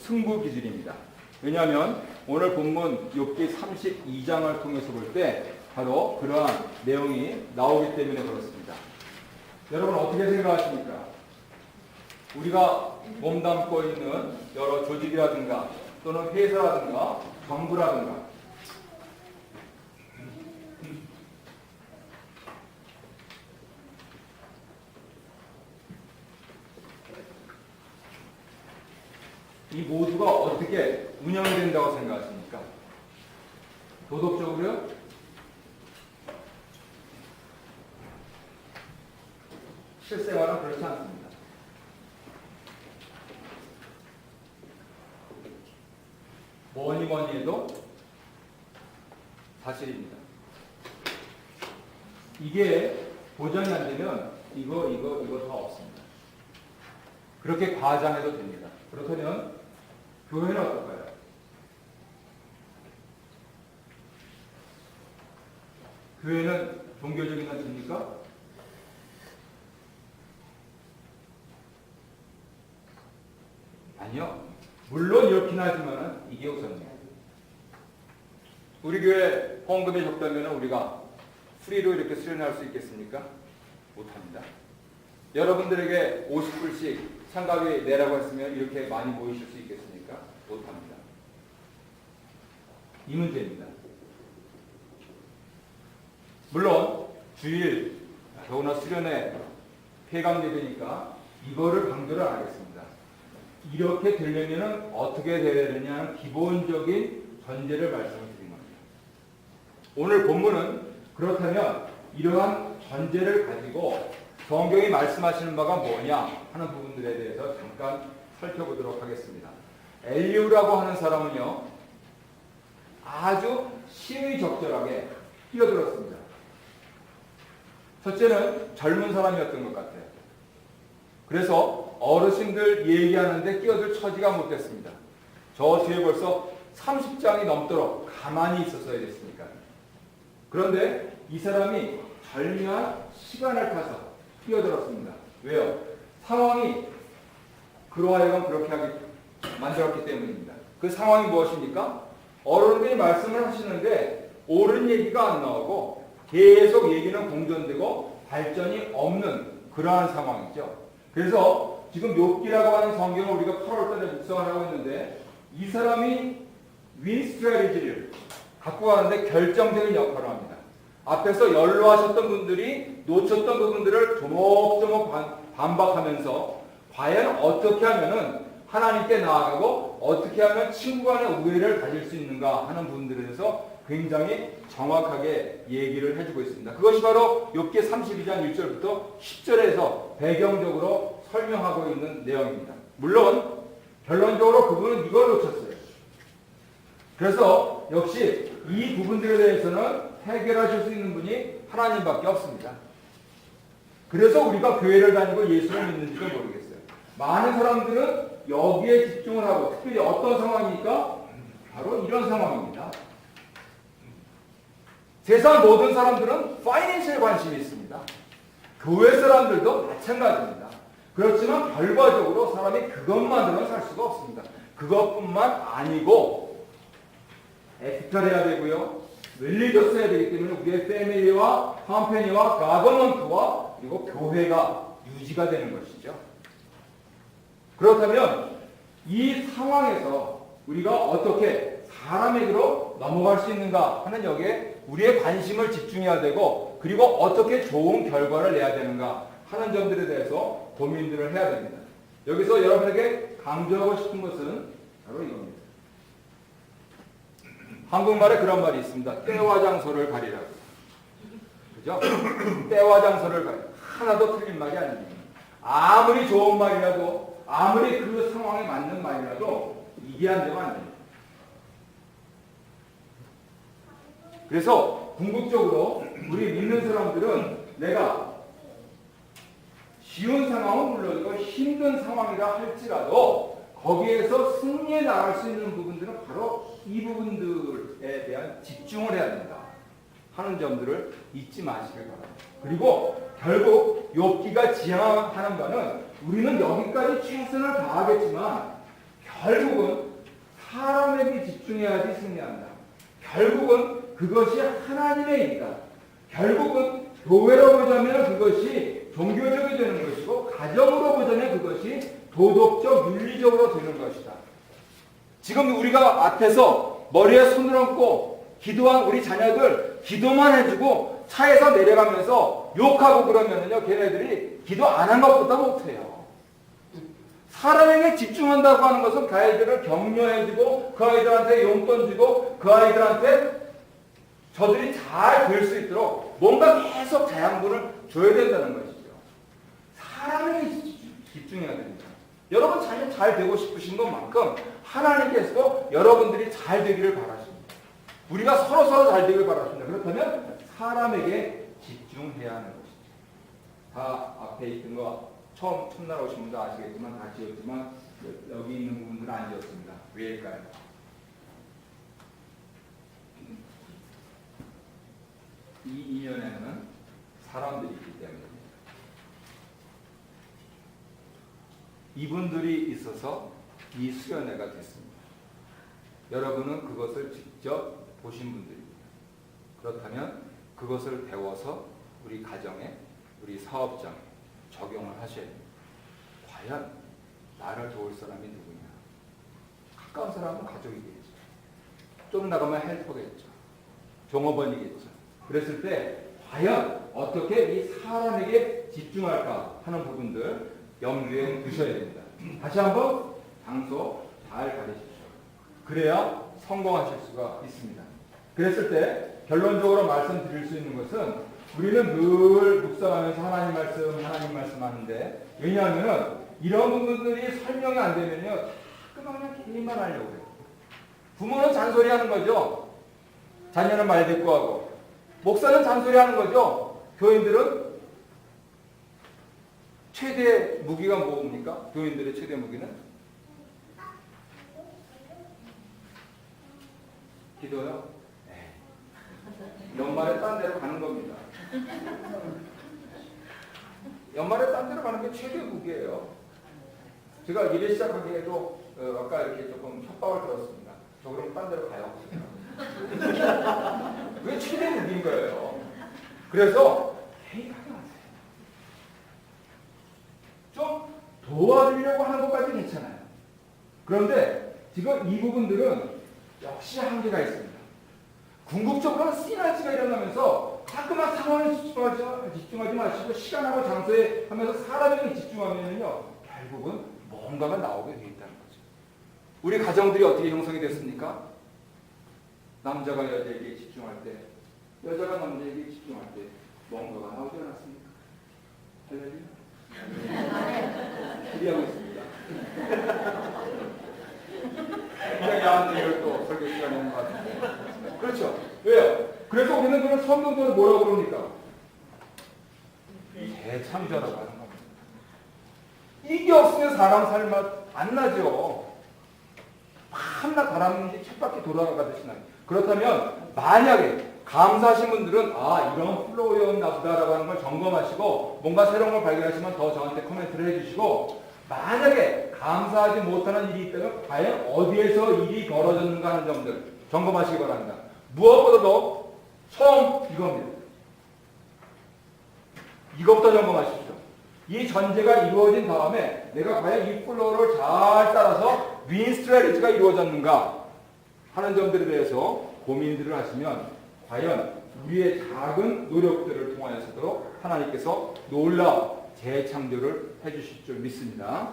승부 기준입니다. 왜냐하면 오늘 본문 욥기 32장을 통해서 볼 때 바로 그러한 내용이 나오기 때문에 그렇습니다. 여러분 어떻게 생각하십니까? 우리가 몸담고 있는 여러 조직이라든가 또는 회사라든가 정부라든가 이 모두가 어떻게 운영이 된다고 생각하십니까? 도덕적으로요? 실생활은 그렇지 않습니다. 뭐니 해도 사실입니다. 이게 보장이 안 되면 이거 다 없습니다. 그렇게 과장해도 됩니다. 그렇다면 교회는 어떨까요? 교회는 종교적인 단체입니까? 아니요. 물론 이렇긴 하지만 이게 우선입니다. 우리 교회 헌금이 적다면 우리가 프리로 이렇게 수련할 수 있겠습니까? 못합니다. 여러분들에게 50불씩 상가비 내라고 했으면 이렇게 많이 모이실 수 있겠습니까? 못합니다. 이 문제입니다. 물론 주일 더구나 수련회 폐강 예배니까 이거를 강조를 안 하겠습니다. 이렇게 되려면 어떻게 되어야 되느냐는 기본적인 전제를 말씀을 드린 겁니다. 오늘 본문은 그렇다면 이러한 전제를 가지고 성경이 말씀하시는 바가 뭐냐 하는 부분들에 대해서 잠깐 살펴보도록 하겠습니다. 엘리후라고 하는 사람은요, 아주 시의적절하게 뛰어들었습니다. 첫째는 젊은 사람이었던 것 같아요. 그래서 어르신들 얘기하는데 끼어들 처지가 못 됐습니다. 저 뒤에 벌써 30장이 넘도록 가만히 있었어야 됐으니까. 그런데 이 사람이 절묘한 시간을 타서 뛰어들었습니다. 왜요? 상황이 그러하여금 그렇게 하게 만들었기 때문입니다. 그 상황이 무엇입니까? 어른들이 말씀을 하시는데 옳은 얘기가 안 나오고 계속 얘기는 공전되고 발전이 없는 그러한 상황이죠. 그래서 지금 욥기라고 하는 성경을 우리가 8월달에 묵상을 하고 있는데 이 사람이 윈 스트래티지를 갖고 가는데 결정적인 역할을 합니다. 앞에서 연로하셨던 분들이 놓쳤던 부분들을 조목조목 반박하면서 과연 어떻게 하면은 하나님께 나아가고 어떻게 하면 친구 간의 우애를 가질 수 있는가 하는 부분들에 대해서 굉장히 정확하게 얘기를 해주고 있습니다. 그것이 바로 욥기 32장 1절부터 10절에서 배경적으로 설명하고 있는 내용입니다. 물론 결론적으로 그분은 이걸 놓쳤어요. 그래서 역시 이 부분들에 대해서는 해결하실 수 있는 분이 하나님밖에 없습니다. 그래서 우리가 교회를 다니고 예수를 믿는지도 모르겠어요. 많은 사람들은 여기에 집중을 하고 특별히 어떤 상황이니까 바로 이런 상황입니다. 세상 모든 사람들은 파이낸셜에 관심이 있습니다. 교회 사람들도 마찬가지입니다. 그렇지만 결과적으로 사람이 그것만으로는 살 수가 없습니다. 그것뿐만 아니고 에티컬해야 되고요. 릴리저스 해야 되기 때문에 우리의 패밀리와 컴퍼니와 가버먼트와 그리고 교회가 유지가 되는 것이죠. 그렇다면 이 상황에서 우리가 어떻게 사람에게로 넘어갈 수 있는가 하는 여기에 우리의 관심을 집중해야 되고 그리고 어떻게 좋은 결과를 내야 되는가 하는 점들에 대해서 고민들을 해야 됩니다. 여기서 여러분에게 강조하고 싶은 것은 바로 이겁니다. 한국말에 그런 말이 있습니다. 때와 장소를 가리라고. 그죠? 때와 장소를 가리라. 하나도 틀린 말이 아닙니다. 아무리 좋은 말이라도 아무리 그 상황에 맞는 말이라도 이게 안 되면 안 됩니다. 그래서 궁극적으로 우리 믿는 사람들은 내가 쉬운 상황은 물론이고 힘든 상황이라 할지라도 거기에서 승리해 나갈 수 있는 부분들은 바로 이 부분들에 대한 집중을 해야 된다 하는 점들을 잊지 마시길 바랍니다. 그리고 결국 욥기가 지향하는 바는 우리는 여기까지 최선을 다하겠지만 결국은 집중해야지 승리한다. 결국은 그것이 하나님의 일이다. 결국은 교회로 보자면 그것이 종교적이 되는 것이고 가정으로 보자면 그것이 도덕적, 윤리적으로 되는 것이다. 지금 우리가 앞에서 머리에 손을 얹고 기도한 우리 자녀들 기도만 해주고 차에서 내려가면서 욕하고 그러면은요, 걔네들이 기도 안 한 것보다 못해요. 사람에게 집중한다고 하는 것은 그 아이들을 격려해주고 그 아이들한테 용돈 주고 그 아이들한테 저들이 잘 될 수 있도록 뭔가 계속 자양분을 줘야 된다는 것이죠. 사람에게 집중해야 됩니다. 여러분 자녀 잘 되고 싶으신 것만큼 하나님께서도 여러분들이 잘 되기를 바라십니다. 우리가 서로 잘 되기를 바라십니다. 그렇다면 사람에게 집중해야 하는 것이죠. 다 앞에 있던 거 첫날 오신 분도 아시겠지만 다 지었지만 여기 있는 부분들은 안 지었습니다. 왜일까요? 이 인연에는 사람들이 있기 때문입니다. 이분들이 있어서 이 수련회가 됐습니다. 여러분은 그것을 직접 보신 분들입니다. 그렇다면 그것을 배워서 우리 가정에, 우리 사업장에 적용을 하셔야 됩니다. 과연 나를 도울 사람이 누구냐? 가까운 사람은 가족이겠죠. 좀 나가면 헬퍼겠죠. 종업원이겠죠. 그랬을 때 과연 어떻게 이 사람에게 집중할까 하는 부분들 염두에 두셔야 됩니다. 다시 한번 장소 잘 가리십시오. 그래야 성공하실 수가 있습니다. 그랬을 때 결론적으로 말씀드릴 수 있는 것은 우리는 늘 묵상하면서 하나님 말씀 하는데, 왜냐하면 이런 부분들이 설명이 안 되면요, 그냥 개인만 하려고 해요. 부모는 잔소리 하는 거죠. 자녀는 말 듣고 하고. 목사는 잔소리 하는 거죠. 교인들은 최대 무기가 뭡니까? 교인들의 최대 무기는? 기도요? 네. 연말에 딴 데로 가는 겁니다. 연말에 딴 데로 가는 게 최대 무기예요. 제가 일을 시작하기에도 아까 이렇게 조금 협박을 들었습니다. 저 그럼 딴 데로 가요. 그게 최대 무기인 거예요. 그래서 개입하지 마세요. 좀 도와주려고 하는 것까지 괜찮아요. 그런데 지금 이 부분들은 역시 한계가 있습니다. 궁극적으로는 시너지가 일어나면서 자꾸만 상황에 집중하지 마시고 시간하고 장소에 하면서 사람에게 집중하면요, 결국은 뭔가가 나오게 되어 있다는 거죠. 우리 가정들이 어떻게 형성이 됐습니까? 남자가 여자에게 집중할 때, 여자가 남자에게 집중할 때 뭔가가 나오지 않았습니까? 할렐루야. 기대하고 있습니다. 굉장히 야한 얘기를 또 설교 시간에 하는 것 같은데. 그렇죠. 왜요? 그래서 우리는 그런 성경적으로 뭐라고 그럽니까? 재창조라고 하는 겁니다. 이게 없으면 사람 삶 안 나죠. 밤낮 바람이 쳇바퀴 돌아가듯이 나요. 그렇다면 만약에 감사하신 분들은 이런 플로우였나 보다라고 하는 걸 점검하시고 뭔가 새로운 걸 발견하시면 더 저한테 코멘트를 해주시고, 만약에 감사하지 못하는 일이 있다면 과연 어디에서 일이 벌어졌는가 하는 점들 점검하시기 바랍니다. 무엇보다도 처음 이겁니다. 이것부터 점검하십시오. 이 전제가 이루어진 다음에 내가 과연 이 플로우를 잘 따라서 윈 스트래티지가 이루어졌는가 하는 점들에 대해서 고민들을 하시면 과연 우리의 작은 노력들을 통하여서도 하나님께서 놀라운 재창조를 해주실 줄 믿습니다.